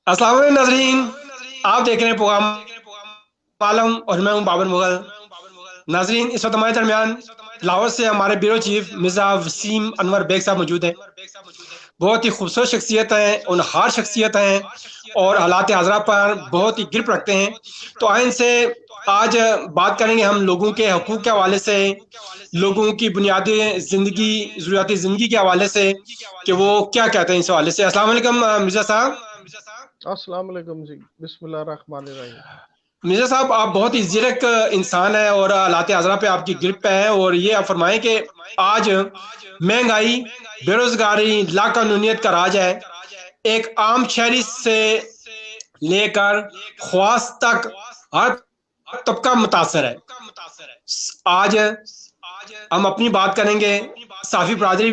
अस्सलाम वालेकुम नाजरीन। आप देख रहे हैं प्रोग्राम मालूम और मैं हूं बाबर मुगल। नाजरीन, इस वक्त हमारे दरमियान लाहौर से हमारे ब्यूरो चीफ मिर्जा वसीम अनवर बेग साहब मौजूद हैं। बहुत ही खूबसूरत शख्सियत हैं, उनहार शख्सियत हैं और हालात हाजरा पर बहुत ही गिरप रखते हैं। तो आए इनसे आज बात करेंगे हम लोगों के हकूक़ के हवाले से, लोगों की बुनियादी ज़िंदगी ज़रूरियाती ज़िंदगी के हवाले से कि वो क्या कहते हैं इस हवाले से। अस्सलाम वालेकुम मिर्जा साहब। अस्सलाम वालेकुम जी। बिस्मिल्लाहिर्रहमानिर्रहीम। मिर्जा साहब, आप बहुत ही ज़िरक इंसान है और हालात हाजरा पे आपकी गिरफ्त पे है, और ये आप फरमाएं कि आज महंगाई, बेरोजगारी, लाकानूनियत का राज है। एक आम शहरी से लेकर ख्वास तक हर तबका मुतासर है। आज हम अपनी बात करेंगे। साफी बरादरी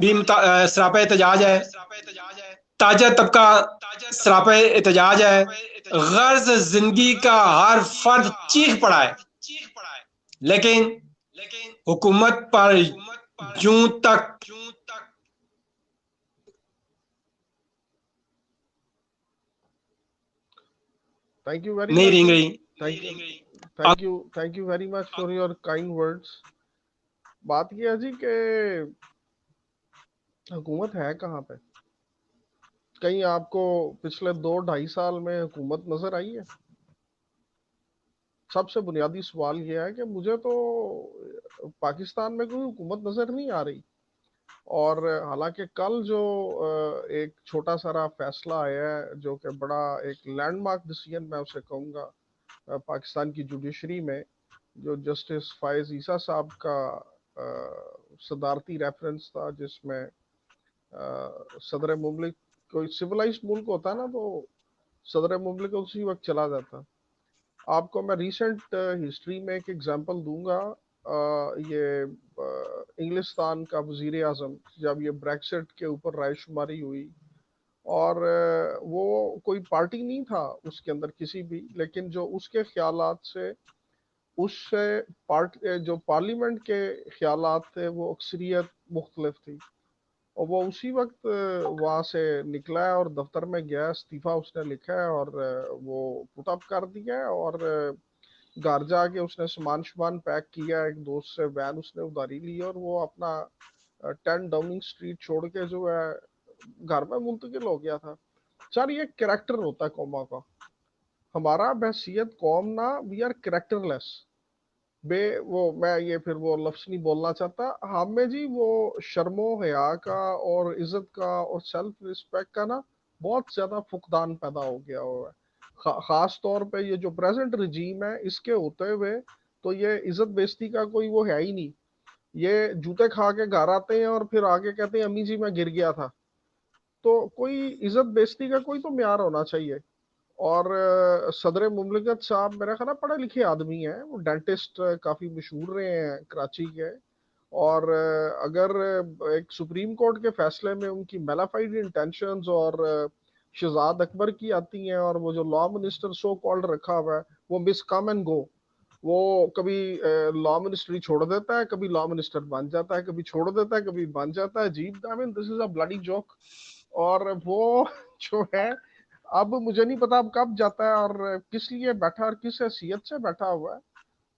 भी सरापा एहतजाज है, ताजा तबका सरापा एहतजाज है, गर्ज जिंदगी का हर फर्द चीख पड़ा है। लेकिन हुकूमत पर जूं तक थैंक यू वेरी नहीं मच रेंग जी। रही। Thank you thank you very much for your kind words. बात यह है जी कि हुकूमत है कहाँ पे? कहीं आपको पिछले 2-2.5 साल में हुकूमत नजर आई है? सबसे बुनियादी सवाल यह है कि मुझे तो पाकिस्तान में कोई हुकूमत नजर नहीं आ रही। और हालांकि कल जो एक छोटा सारा फैसला आया है, जो कि बड़ा एक लैंडमार्क डिसीजन मैं उसे कहूँगा, पाकिस्तान की जुडिशरी में, जो जस्टिस फायज ईसा साहब का सदारती रेफरेंस था, जिसमें सदर मुमलिक, कोई सिविलाइज्ड मुल्क होता है ना, तो सदर मुमलिक उसी वक्त चला जाता। आपको मैं रिसेंट हिस्ट्री में एक एग्जांपल दूंगा। ये इंग्लिस्तान का वजीर आजम, जब ये ब्रेक्सिट के ऊपर रायशुमारी हुई, और वो कोई पार्टी नहीं था उसके अंदर किसी भी, लेकिन जो उसके ख्यालात से, उससे जो पार्लियामेंट के ख्यालात थे, वो अक्सरियत मुख्तलिफ थी। और वो उसी वक्त वहाँ से निकला है और दफ्तर में गया, इस्तीफा उसने लिखा है और वो पुट अप कर दिया है। और घर जाके उसने सामान शुमान पैक किया, एक दोस्त से वैन उसने उधारी ली और वो अपना 10 डाउनिंग स्ट्रीट छोड़ के जो है घर में मुंतकिल हो गया था। सर, ये कैरेक्टर होता है कौमा का। हमारा बहसीत कौम ना, वी आर कैरेक्टरलेस। बे वो मैं ये फिर वो लफ्ज नहीं बोलना चाहता, हमें जी वो शर्मो हया का और इज्जत का और सेल्फ रिस्पेक्ट का ना बहुत ज्यादा फुकदान पैदा हो गया हुआ है। खास तौर पे ये जो प्रेजेंट रजीम है, इसके होते हुए तो ये इज्जत बेइज्जती का कोई वो है ही नहीं। ये जूते खा के घर आते हैं और फिर आगे कहते हैं अम्मी जी मैं गिर गया था। तो कोई इज्जत बेइज्जती का कोई तो म्यार होना चाहिए। और सदर मुमलिकत साहब मेरा ख्याल है पढ़े लिखे आदमी हैं, वो डेंटिस्ट काफ़ी मशहूर रहे हैं कराची के। और अगर एक सुप्रीम कोर्ट के फैसले में उनकी मेलाफाइड इंटेंशंस और शहजाद अकबर की आती हैं, और वो जो लॉ मिनिस्टर सो कॉल्ड रखा हुआ है, वो मिस कम एंड गो, वो कभी लॉ मिनिस्ट्री छोड़ देता है, कभी लॉ मिनिस्टर बन जाता है, कभी छोड़ देता है, कभी बन जाता है। अजीब, I mean this is a bloody joke. और वो जो है, अब मुझे नहीं पता अब कब जाता है और किस लिए बैठा और किस हैसियत से बैठा हुआ है।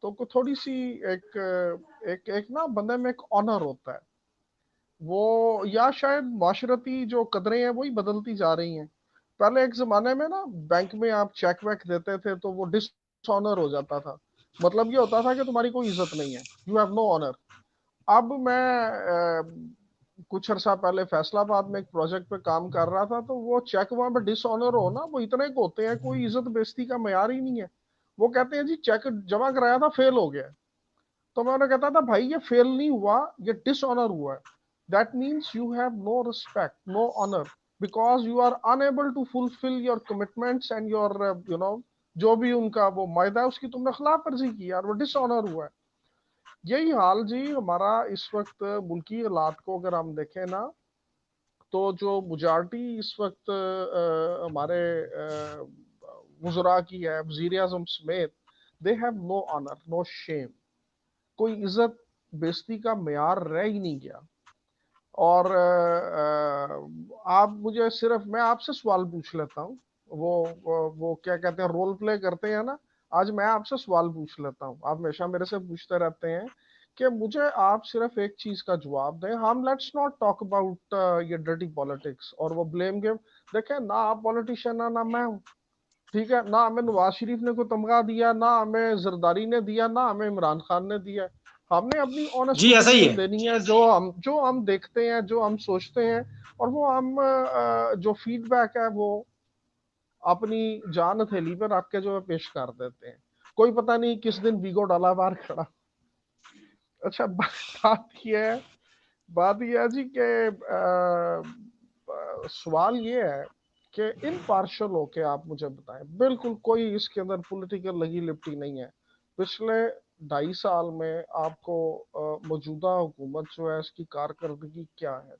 तो थोड़ी सी एक एक एक ना बंदे में एक ऑनर होता है वो, या शायद माशरती जो कदरें हैं वही बदलती जा रही हैं। पहले एक जमाने में ना बैंक में आप चेक वेक देते थे तो वो डिसऑनर हो जाता था। मतलब ये होता था कि तुम्हारी कोई इज्जत नहीं है, यू हैव नो ऑनर। अब मैं कुछ अर्सा पहले फैसलाबाद में एक प्रोजेक्ट पे काम कर रहा था, तो वो चेक वहां पे डिसऑनर हो ना, वो इतने को होते हैं, कोई इज्जत बेइज्जती का मयार ही नहीं है। वो कहते हैं जी चेक जमा कराया था, फेल हो गया। तो मैं उन्हें कहता था भाई ये फेल नहीं हुआ, ये डिसऑनर हुआ है। That means you have no respect, no honour, because you are unable to fulfil your commitments and your जो भी उनका वो मायदा है उसकी तुमने खिलाफ वर्जी की यार, वो डिसऑनर हुआ है। यही हाल जी हमारा इस वक्त मुल्की हालात को अगर हम देखें ना, तो जो मेजॉरिटी इस वक्त हमारे वज़रा की है, वज़ीर आज़म समेत, they have no honour, no shame. कोई इज्जत बेइज्जती का मेयार रह ही नहीं गया। और आप मुझे सिर्फ, मैं आपसे सवाल पूछ लेता हूँ, वो क्या कहते हैं, रोल प्ले करते हैं ना। आज मैं आपसे सवाल पूछ लेता हूँ, आप हमेशा मेरे से पूछते रहते हैं कि मुझे आप सिर्फ एक चीज का जवाब दें, हम लेट्स नॉट टॉक अबाउट ये डर्टी पॉलिटिक्स और वो ब्लेम गेम। देखें ना, आप पॉलिटिशियन है ना मैं हूँ, ठीक है ना, हमें नवाज शरीफ ने कोई तमगा दिया, ना हमें जरदारी ने दिया, ना हमें इमरान खान ने दिया। हमने अपनी ऑनेस्ट जी ऐसा ही ओपिनियन है। देनी है, जो हम देखते हैं, जो हम सोचते हैं, और वो हम जो फीडबैक है वो अपनी जान हथेली पर रख के जो है पेश कर देते हैं। कोई पता नहीं किस दिन वीगो डाला बाहर खड़ा। अच्छा, बात ये है जी कि सवाल ये है कि इन पार्शल होके आप मुझे बताएं, बिल्कुल कोई इसके अंदर पॉलिटिकल लगी लिपटी नहीं है। पिछले 2.5 साल में आपको मौजूदा हुकूमत जो है इसकी कारकर्दगी क्या है?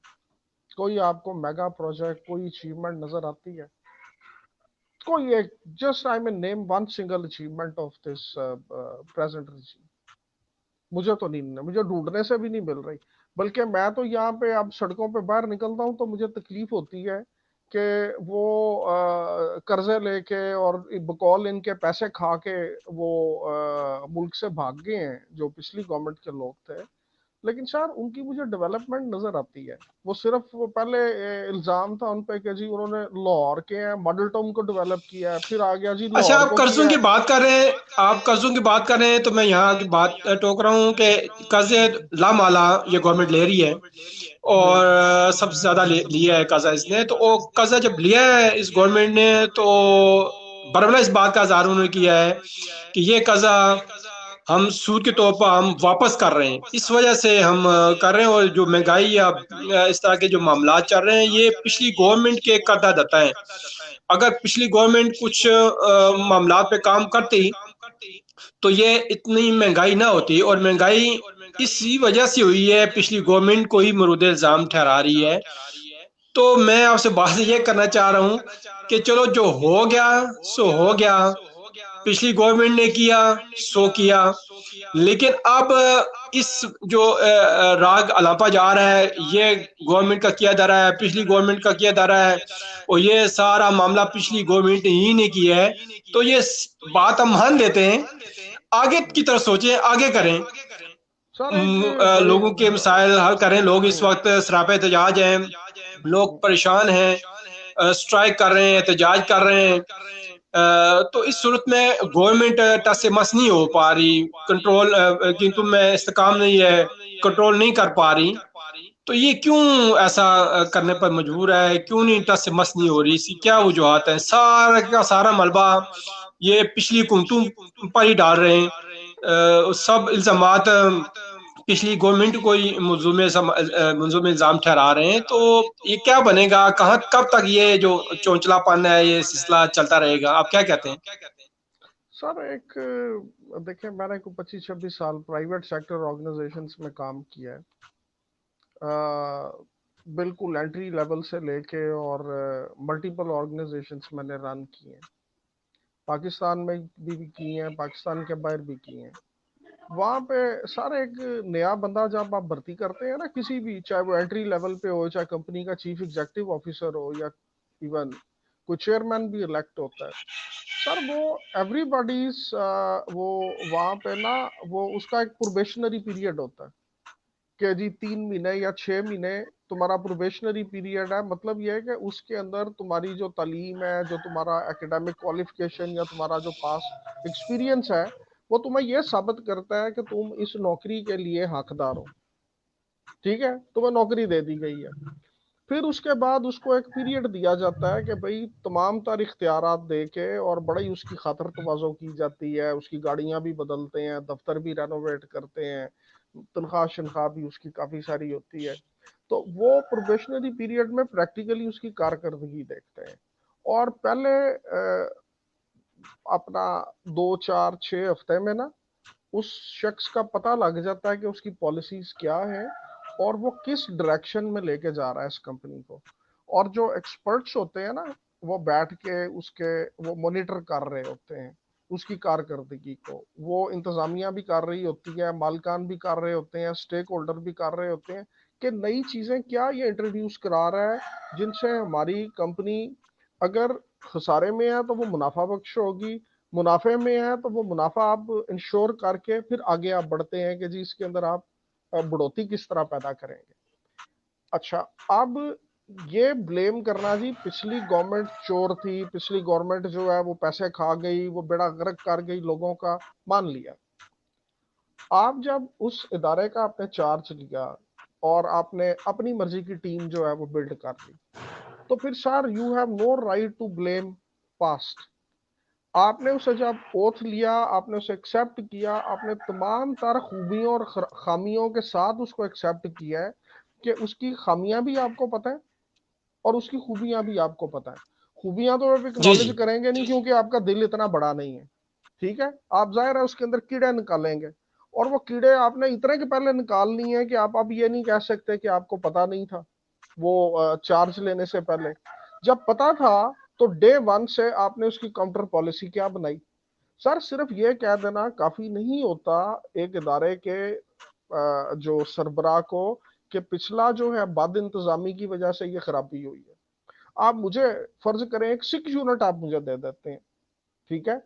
कोई आपको मेगा प्रोजेक्ट, कोई अचीवमेंट नजर आती है? कोई एक, just I mean name one single achievement of this present regime। मुझे तो नहीं, मुझे ढूंढने से भी नहीं मिल रही। बल्कि मैं तो यहाँ पे अब सड़कों पे बाहर निकलता हूँ तो मुझे तकलीफ होती है कि वो कर्जे लेके और बकौल इनके पैसे खा के वो मुल्क से भाग गए हैं जो पिछली गवर्नमेंट के लोग थे। लेकिन सर उनकी मुझे डेवलपमेंट नजर आती है। वो सिर्फ वो पहले इल्जाम था उन पे कि जी उन्होंने लाहौर के हैं मॉडल टाउन को डेवलप किया है, फिर आ गया जी अच्छा, लाहौर आप को कर्जों किया की है। बात कर रहे हैं, आप कर्जों की बात कर रहे हैं, तो मैं यहाँ की बात टोक रहा हूँ कि कर्जे लामाला ये गवर्नमेंट ले रही है, जी। और सबसे ज्यादा लिया है कर्जा इसने। तो वो कर्जा जब लिया है इस गवर्नमेंट ने, तो बरमला इस बात का इजहार उन्होंने किया है कि ये कर्जा हम सूद के तौर पर हम वापस कर रहे हैं, इस वजह से हम कर रहे हैं। और जो महंगाई या इस तरह के जो मामला चल रहे हैं, ये पिछली गवर्नमेंट के करदा धत्ता है। अगर पिछली गवर्नमेंट कुछ मामला पे काम करती तो ये इतनी महंगाई ना होती। और महंगाई इसी वजह से हुई है, पिछली गवर्नमेंट को ही मरूद इल्जाम ठहरा रही है। तो मैं आपसे बात ये करना चाह रहा हूँ कि चलो जो हो गया सो हो गया, पिछली गवर्नमेंट ने किया सो किया। लेकिन अब इस जो राग अलापा जा रहा है, ये गवर्नमेंट का किया जा रहा है, पिछली गवर्नमेंट का किया जा रहा है, और ये सारा मामला पिछली गवर्नमेंट ही ने किया है। तो ये बात हम मान लेते हैं, आगे की तरफ सोचें, आगे करें, सर एक बड़े लोगों के मसाइल हल करें। लोग इस वक्त सरापे एहतजाज हैं, लोग परेशान हैं, स्ट्राइक कर रहे हैं, एहतजाज कर रहे हैं। तो इस सूरत में गवर्नमेंट टस से मस नहीं हो पा रही, कंट्रोल किंतु में इस्तेकाम नहीं है, कंट्रोल नहीं कर पा रही। तो ये क्यों ऐसा करने पर मजबूर है, क्यों नहीं टस से मस नहीं हो रही, इसकी क्या वजूहत है? सारा का सारा मलबा ये पिछली हुकूमतों पर ही डाल रहे हैं। सब इल्जामात पिछली गवर्नमेंट को ही मुल्ज़िम इल्जाम ठहरा रहे हैं। तो ये क्या बनेगा, कहाँ कब तक ये जो चौंचलापन है ये सिलसिला चलता रहेगा? आप क्या कहते हैं? सर एक देखिए, मैंने को 25-26 साल प्राइवेट सेक्टर ऑर्गेनाइजेशंस में काम किया है। बिल्कुल एंट्री लेवल से लेके और मल्टीपल ऑर्गेनाइजेशंस मैंने रन किए हैं। पाकिस्तान में भी की हैं, पाकिस्तान के बाहर भी की हैं। वहाँ पे सर एक नया बंदा जब आप भर्ती करते हैं ना किसी भी, चाहे वो एंट्री लेवल पे हो, चाहे कंपनी का चीफ एग्जीक्यूटिव ऑफिसर हो, या इवन कोई चेयरमैन भी इलेक्ट होता है, सर वो एवरीबॉडीज वो वहाँ पे ना, वो उसका एक प्रोबेशनरी पीरियड होता है कि जी 3 महीने या 6 महीने तुम्हारा प्रोबेशनरी पीरियड है। मतलब ये है कि उसके अंदर तुम्हारी जो तालीम है, जो तुम्हारा एकेडमिक क्वालिफिकेशन या तुम्हारा जो पास एक्सपीरियंस है, वो तुम्हें ये साबित करता है कि तुम इस नौकरी के लिए हकदार हो। ठीक है, तुम्हें नौकरी दे दी गई है। फिर उसके बाद उसको एक पीरियड दिया जाता है कि भाई तमाम तर इख्तियारात दे के और बड़ी उसकी खातर तवाज़ो की जाती है, उसकी गाड़ियां भी बदलते हैं, दफ्तर भी रेनोवेट करते हैं, तनख्वाह शनख्वाह भी उसकी काफ़ी सारी होती है। तो वो प्रोबेशनरी पीरियड में प्रैक्टिकली उसकी कारकर्दगी देखते हैं। और पहले अपना 2 4 6 हफ्ते में ना उस शख्स का पता लग जाता है कि उसकी पॉलिसीज क्या है और वो किस डायरेक्शन में लेके जा रहा है इस कंपनी को। और जो एक्सपर्ट्स होते हैं ना, वो बैठ के उसके वो मॉनिटर कर रहे होते हैं उसकी कारकर्दगी को। वो इंतजामिया भी कर रही होती है, मालकान भी कर रहे होते हैं, स्टेक होल्डर भी कर रहे होते हैं कि नई चीजें क्या ये इंट्रोड्यूस करा रहा है जिनसे हमारी कंपनी अगर खसारे में है तो वो मुनाफा बख्श होगी, मुनाफे में है तो वो मुनाफा आप इंश्योर करके फिर आगे आप बढ़ते हैं कि जी इसके अंदर आप बढ़ोतरी किस तरह पैदा करेंगे। अच्छा, अब ये ब्लेम करना जी पिछली गवर्नमेंट चोर थी, पिछली गवर्नमेंट जो है वो पैसे खा गई, वो बेड़ा गर्क कर गई लोगों का, मान लिया। आप जब उस इदारे का आपने चार्ज लिया और आपने अपनी मर्जी की टीम जो है वो बिल्ड कर ली, तो फिर sir you have no right to blame past. आपने उसे जब ओथ लिया, आपने उसे एक्सेप्ट किया, आपने तमाम तर खूबियों और खामियों के साथ उसको एक्सेप्ट किया है कि उसकी खामियां भी आपको पता है और उसकी खूबियां भी आपको पता है। खूबियां तो आप जी एक्नॉलेज जी करेंगे नहीं क्योंकि आपका दिल इतना बड़ा नहीं है, ठीक है। आप जाहिर है उसके अंदर कीड़े निकालेंगे, और वो कीड़े आपने इतने के पहले निकाल लिए हैं कि आप अब ये नहीं कह सकते कि आपको पता नहीं था वो चार्ज लेने से पहले। जब पता था तो डे वन से आपने उसकी काउंटर पॉलिसी क्या बनाई। सर सिर्फ ये कह देना काफी नहीं होता एक इदारे के जो सरबराह को कि पिछला जो है बद इंतजामी की वजह से ये खराबी हुई है। आप मुझे फर्ज करें एक सिक यूनिट आप मुझे दे देते हैं, ठीक है,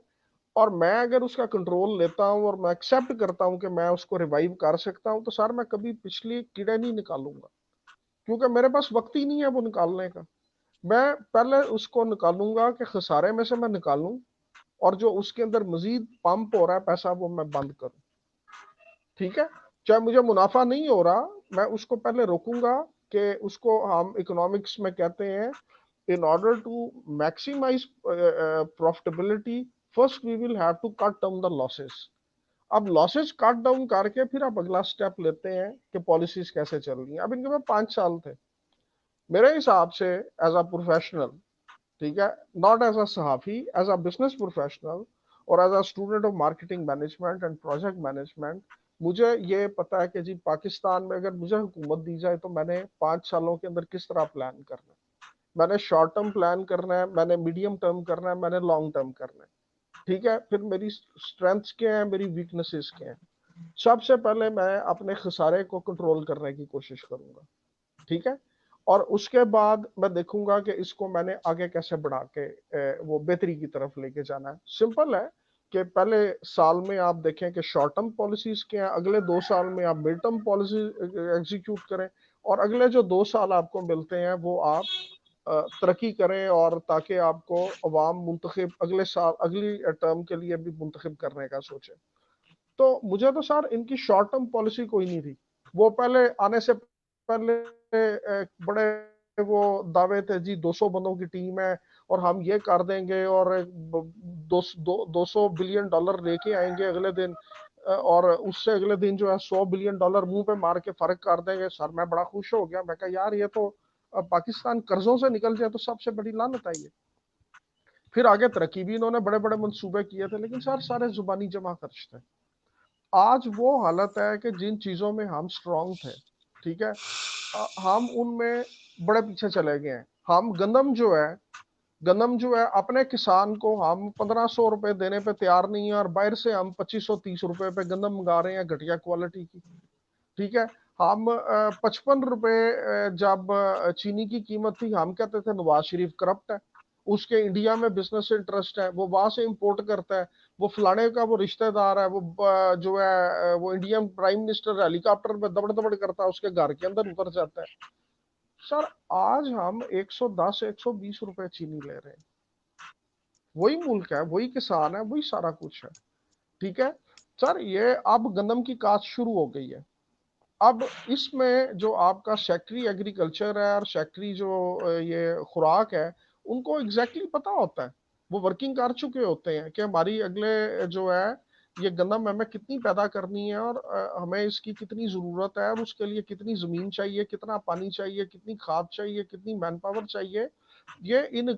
और मैं अगर उसका कंट्रोल लेता हूं और मैं एक्सेप्ट करता हूं कि मैं उसको रिवाइव कर सकता हूं, तो सर मैं कभी पिछली कीड़े नहीं निकालूंगा क्योंकि मेरे पास वक्त ही नहीं है वो निकालने का। मैं पहले उसको निकालूंगा कि खसारे में से मैं निकालूं, और जो उसके अंदर मजीद पंप हो रहा है पैसा वो मैं बंद करूं, ठीक है। चाहे मुझे मुनाफा नहीं हो रहा, मैं उसको पहले रोकूंगा कि उसको हम इकोनॉमिक्स में कहते हैं in order to maximize profitability, first we will have to cut down the losses। अब लॉसेस कट डाउन करके फिर आप अगला स्टेप लेते हैं कि पॉलिसीज कैसे चल रही हैं। अब इनके पास 5 साल थे मेरे हिसाब से एज अ प्रोफेशनल, ठीक है, नॉट एज अ सहाफी, एज अ बिजनेस प्रोफेशनल और as a student of marketing management and project management, मुझे ये पता है कि जी पाकिस्तान में अगर मुझे हुकूमत दी जाए तो मैंने 5 सालों के अंदर किस तरह प्लान करना है। मैंने शॉर्ट टर्म प्लान करना है, मैंने मीडियम टर्म करना है, मैंने लॉन्ग टर्म करना है, ठीक है। फिर मेरी स्ट्रेंथ्स क्या है, मेरी वीकनेसेस क्या है। सबसे पहले मैं अपने खसारे को कंट्रोल करने की कोशिश करूंगा, ठीक है, और उसके बाद मैं देखूंगा कि इसको मैंने आगे कैसे बढ़ा के वो बेहतरी की तरफ लेके जाना है। सिंपल है कि पहले साल में आप देखें कि शॉर्ट टर्म पॉलिसीज क्या है, अगले 2 साल में आप मिड टर्म पॉलिसी एग्जीक्यूट करें, और अगले जो 2 साल आपको मिलते हैं वो आप तरक्की करें, और ताकि आपको अवाम मुंतखब अगले साल अगली टर्म के लिए भी मुंतखब करने का सोचे। तो मुझे तो सर इनकी शॉर्ट टर्म पॉलिसी कोई नहीं थी। वो पहले आने से पहले बड़े वो दावे थे जी 200 बंदों की टीम है और हम ये कर देंगे और 200 बिलियन डॉलर लेके आएंगे अगले दिन, और उससे अगले दिन जो है 100 बिलियन डॉलर मुंह पे मार के फर्क कर देंगे। सर मैं बड़ा खुश हो गया, मैं कहा यार ये तो पाकिस्तान कर्जों से निकल जाए तो सबसे बड़ी लानत आई है। फिर आगे तरक्की भी इन्होंने बड़े बड़े मंसूबे किए थे, लेकिन सर सारे जुबानी जमा खर्च थे। आज वो हालत है कि जिन चीजों में हम स्ट्रांग थे, ठीक है, हम उनमें बड़े पीछे चले गए हैं। हम गंदम जो है अपने किसान को हम 1500 रुपए देने पे तैयार नहीं है, और बाहर से हम 2530 रुपए पे गंदम मंगा रहे हैं घटिया क्वालिटी की, ठीक है। हम 55 रुपए जब चीनी की कीमत थी हम कहते थे नवाज शरीफ करप्ट है, उसके इंडिया में बिजनेस इंटरेस्ट है, वो वहां से इंपोर्ट करता है, वो फलाने का वो रिश्तेदार है, वो जो है वो इंडियन प्राइम मिनिस्टर हेलीकॉप्टर में दबड़ दबड़ करता है, उसके घर के अंदर उतर जाता है। सर आज हम 110 120 रुपए चीनी ले रहे हैं। वही मुल्क है, वही किसान है, वही सारा कुछ है, ठीक है। सर ये अब गंदम की काश्त शुरू हो गई है। अब इसमें जो आपका सेक्रेटरी एग्रीकल्चर है और सेक्रेटरी जो ये खुराक है, उनको एग्जैक्टली exactly पता होता है, वो वर्किंग कर चुके होते हैं कि हमारी अगले जो है ये गंदम हमें कितनी पैदा करनी है, और हमें इसकी कितनी ज़रूरत है, और उसके लिए कितनी ज़मीन चाहिए, कितना पानी चाहिए, कितनी खाद चाहिए, कितनी मैन पावर चाहिए। ये इन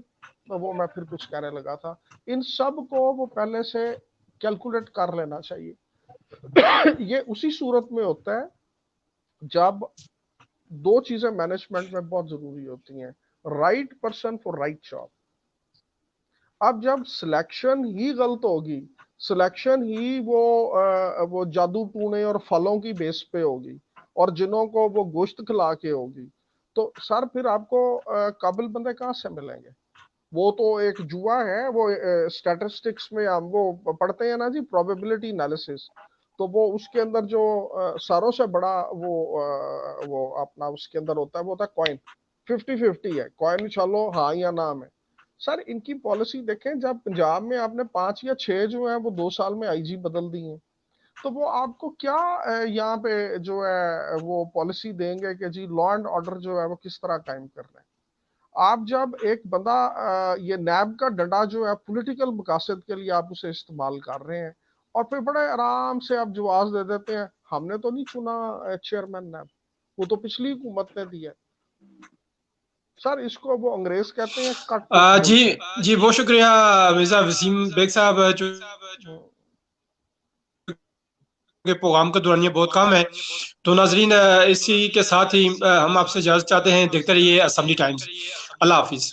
वो मैं फिर कुछ कहने लगा था, इन सब को वो पहले से कैलकुलेट कर लेना चाहिए। ये उसी सूरत में होता है जब दो चीजें मैनेजमेंट में बहुत जरूरी होती हैं, right person for right job. अब जब सिलेक्शन ही गलत होगी, सिलेक्शन ही वो जादू टूने और फलों की बेस पे होगी, और जिनों को वो गोश्त खिला के होगी, तो सर फिर आपको काबिल बंदे कहाँ से मिलेंगे। वो तो एक जुआ है। वो स्टैटिस्टिक्स में हम वो पढ़ते हैं ना जी, प्रोबेबिलिटी एनालिसिस। तो वो उसके अंदर जो सारों से बड़ा वो अपना उसके अंदर होता है, वो होता है कॉइन। 50-50 है, कॉइन चलो हाँ या ना में। सर इनकी पॉलिसी देखें, जब पंजाब में आपने 5 या 6 जो है वो 2 साल में आईजी बदल दी है, तो वो आपको क्या यहाँ पे जो है वो पॉलिसी देंगे कि जी लॉ एंड ऑर्डर जो है वो किस तरह कायम करना है। आप जब एक बंदा ये नैब का डंडा जो है पॉलिटिकल मकासद के लिए आप उसे इस्तेमाल कर रहे हैं, और फिर बड़े आराम से आप जवाब दे देते हैं हमने तो नहीं चुना चेयरमैन नैब, वो तो पिछली हुकूमत ने दिया। सर इसको वो अंग्रेज कहते हैं कट टू जी चेस। जी, बहुत शुक्रिया मिर्ज़ा वसीम बेग साहब, के प्रोग्राम का दौरानिया बहुत कम है। तो नाजरीन, इसी के साथ ही हम आपसे इजाज़त चाहते हैं। देखते रहिए असम्बली टाइम्स। अल्लाह हाफिज़।